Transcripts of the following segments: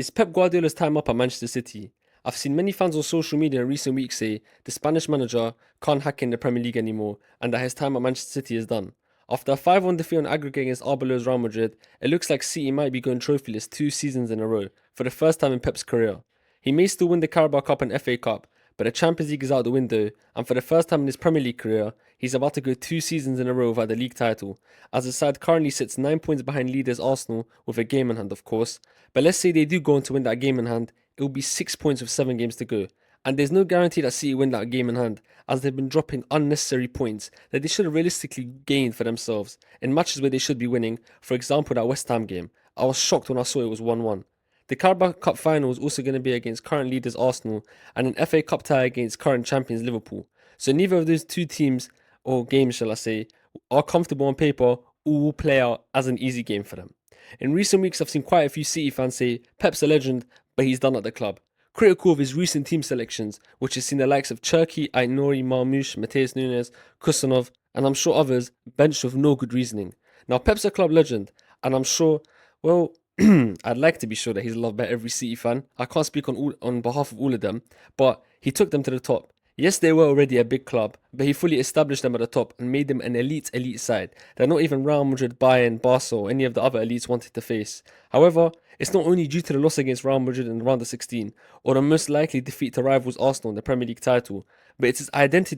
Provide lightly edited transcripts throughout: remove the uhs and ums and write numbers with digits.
Is Pep Guardiola's time up at Manchester City? I've seen many fans on social media in recent weeks say the Spanish manager can't hack in the Premier League anymore and that his time at Manchester City is done. After a 5-1 defeat on aggregate against Arbelo's Real Madrid, it looks like City might be going trophyless 2 seasons in a row for the first time in Pep's career. He may still win the Carabao Cup and FA Cup, but the Champions League is out the window, and for the first time in his Premier League career, he's about to go 2 seasons in a row without the league title, as the side currently sits 9 points behind leaders Arsenal with a game in hand, of course. But let's say they do go on to win that game in hand, it will be 6 points with 7 games to go. And there's no guarantee that City win that game in hand, as they've been dropping unnecessary points that they should have realistically gained for themselves in matches where they should be winning. For example, that West Ham game. I was shocked when I saw it was 1-1. The Carabao Cup final is also going to be against current leaders Arsenal and an FA Cup tie against current champions Liverpool. So neither of those two teams, or games shall I say, are comfortable on paper or will play out as an easy game for them. In recent weeks, I've seen quite a few City fans say Pep's a legend, but he's done at the club. Critical of his recent team selections, which has seen the likes of Cherki, Aït-Nouri, Marmoush, Matheus Nunes, Kusanov, and I'm sure others benched with no good reasoning. Now, Pep's a club legend, and I'm sure, well, I'd like to be sure that he's loved by every City fan. I can't speak on behalf of all of them, but he took them to the top. Yes, they were already a big club, but he fully established them at the top and made them an elite side that not even Real Madrid, Bayern, Barca, or any of the other elites wanted to face. However, it's not only due to the loss against Real Madrid in round of 16, or the most likely defeat to rivals Arsenal in the Premier League title, but it's his identity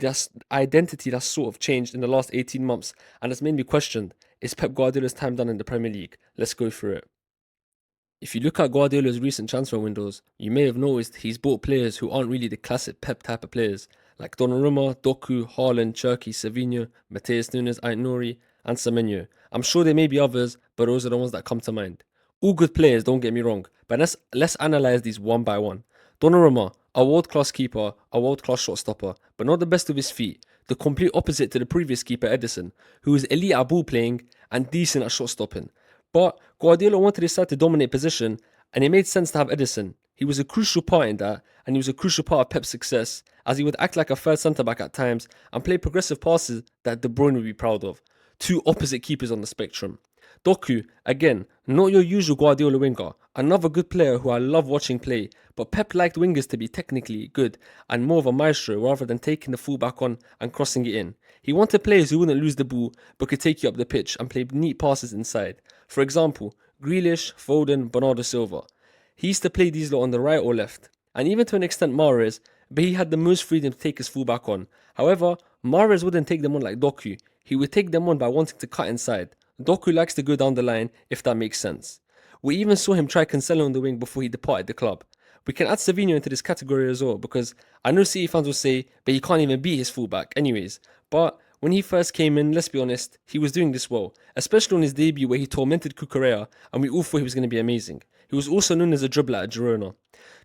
that's sort of changed in the last 18 months and has made me question, is Pep Guardiola's time done in the Premier League? Let's go through it. If you look at Guardiola's recent transfer windows, you may have noticed he's bought players who aren't really the classic Pep type of players, like Donnarumma, Doku, Haaland, Cherki, Savinho, Matheus Nunes, Aït-Nouri, and Semenyo. I'm sure there may be others, but those are the ones that come to mind. All good players, don't get me wrong, but let's analyse these one by one. Donnarumma, a world-class keeper, a world-class shot stopper, but not the best of his feet. The complete opposite to the previous keeper Edison, who was elite at ball playing and decent at shot stopping. But Guardiola wanted his side to dominate position, and it made sense to have Edison. He was a crucial part in that, and he was a crucial part of Pep's success, as he would act like a third centre-back at times and play progressive passes that De Bruyne would be proud of. Two opposite keepers on the spectrum. Doku, again, not your usual Guardiola winger, another good player who I love watching play, but Pep liked wingers to be technically good and more of a maestro rather than taking the fullback on and crossing it in. He wanted players who wouldn't lose the ball but could take you up the pitch and play neat passes inside. For example, Grealish, Foden, Bernardo Silva. He used to play these lot on the right or left, and even to an extent Mahrez, but he had the most freedom to take his fullback on. However, Mahrez wouldn't take them on like Doku. He would take them on by wanting to cut inside. Doku likes to go down the line, if that makes sense. We even saw him try Cancelo on the wing before he departed the club. We can add Savinho into this category as well, because I know City fans will say, but he can't even beat his fullback anyways. But when he first came in, let's be honest, he was doing this well, especially on his debut where he tormented Cucurella, and we all thought he was going to be amazing. He was also known as a dribbler at Girona.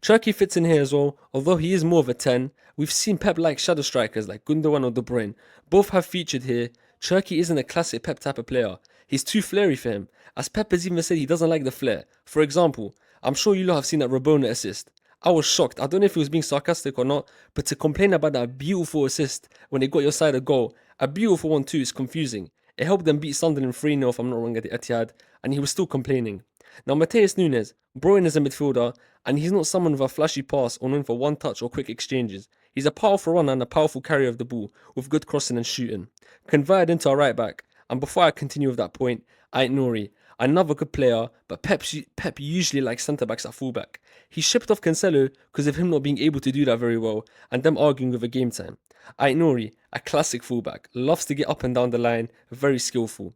Cherki fits in here as well, although he is more of a 10. We've seen Pep like shadow strikers like Gundogan or De Bruyne. Both have featured here. Cherki isn't a classic Pep type of player. He's too flary for him, as Pep has even said he doesn't like the flair. For example, I'm sure you lot have seen that Rabona assist. I was shocked. I don't know if he was being sarcastic or not, but to complain about that beautiful assist when they got your side a goal, a beautiful one too, is confusing. It helped them beat Sunderland 3-0 if I'm not wrong at the Etihad, and he was still complaining. Now Matheus Nunes, brought in as a midfielder, and he's not someone with a flashy pass or known for one touch or quick exchanges. He's a powerful runner and a powerful carrier of the ball, with good crossing and shooting. Converted into a right back, and before I continue with that point, Aït-Nouri, another good player, but Pep usually likes centre-backs at fullback. He shipped off Cancelo because of him not being able to do that very well, and them arguing over game time. Aït-Nouri, a classic fullback, loves to get up and down the line, very skillful.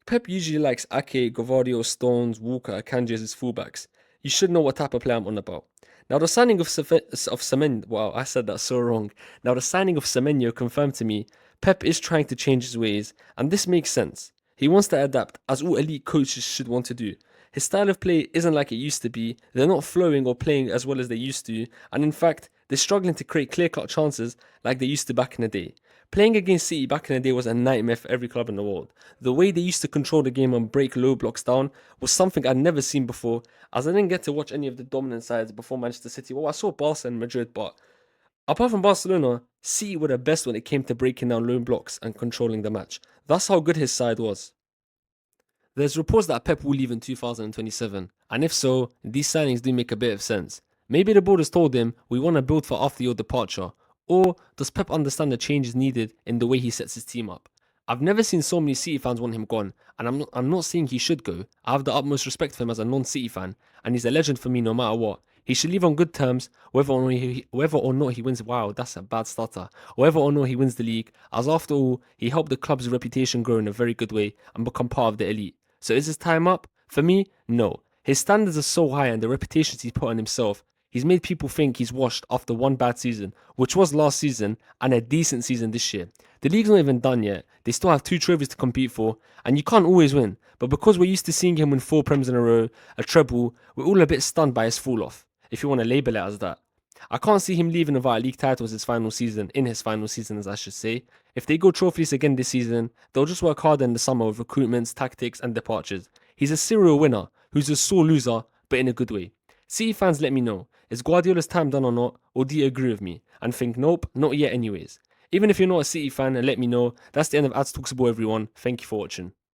Pep usually likes Ake, Gavardio, Stones, Walker, Akanji as his fullbacks. You should know what type of player I'm on about. Now the signing of Semenyo, wow, I said that so wrong. Now the signing of Semenyo confirmed to me Pep is trying to change his ways, and this makes sense. He wants to adapt, as all elite coaches should want to do. His style of play isn't like it used to be, they're not flowing or playing as well as they used to, and in fact, they're struggling to create clear-cut chances like they used to back in the day. Playing against City back in the day was a nightmare for every club in the world. The way they used to control the game and break low blocks down was something I'd never seen before, as I didn't get to watch any of the dominant sides before Manchester City. Well, I saw Barca and Madrid, but apart from Barcelona, City were the best when it came to breaking down low blocks and controlling the match. That's how good his side was. There's reports that Pep will leave in 2027, and if so, these signings do make a bit of sense. Maybe the board has told him, we want to build for after your departure, or does Pep understand the changes needed in the way he sets his team up? I've never seen so many City fans want him gone, and I'm not saying he should go. I have the utmost respect for him as a non-City fan, and he's a legend for me no matter what. He should leave on good terms, whether or not he wins. Wow, that's a bad starter. Whether or not he wins the league, as after all, he helped the club's reputation grow in a very good way and become part of the elite. So is his time up? For me, no. His standards are so high and the reputations he's put on himself, he's made people think he's washed after one bad season, which was last season, and a decent season this year. The league's not even done yet. They still have 2 trophies to compete for, and you can't always win. But because we're used to seeing him win 4 Prems in a row, a treble, we're all a bit stunned by his fall off, if you want to label it as that. I can't see him leaving without a league title in his final season, as I should say. If they go trophyless again this season, they'll just work harder in the summer with recruitments, tactics, and departures. He's a serial winner who's a sore loser, but in a good way. City fans, let me know. Is Guardiola's time done or not? Or do you agree with me and think, nope, not yet anyways? Even if you're not a City fan, let me know. That's the end of Ads Talks About everyone. Thank you for watching.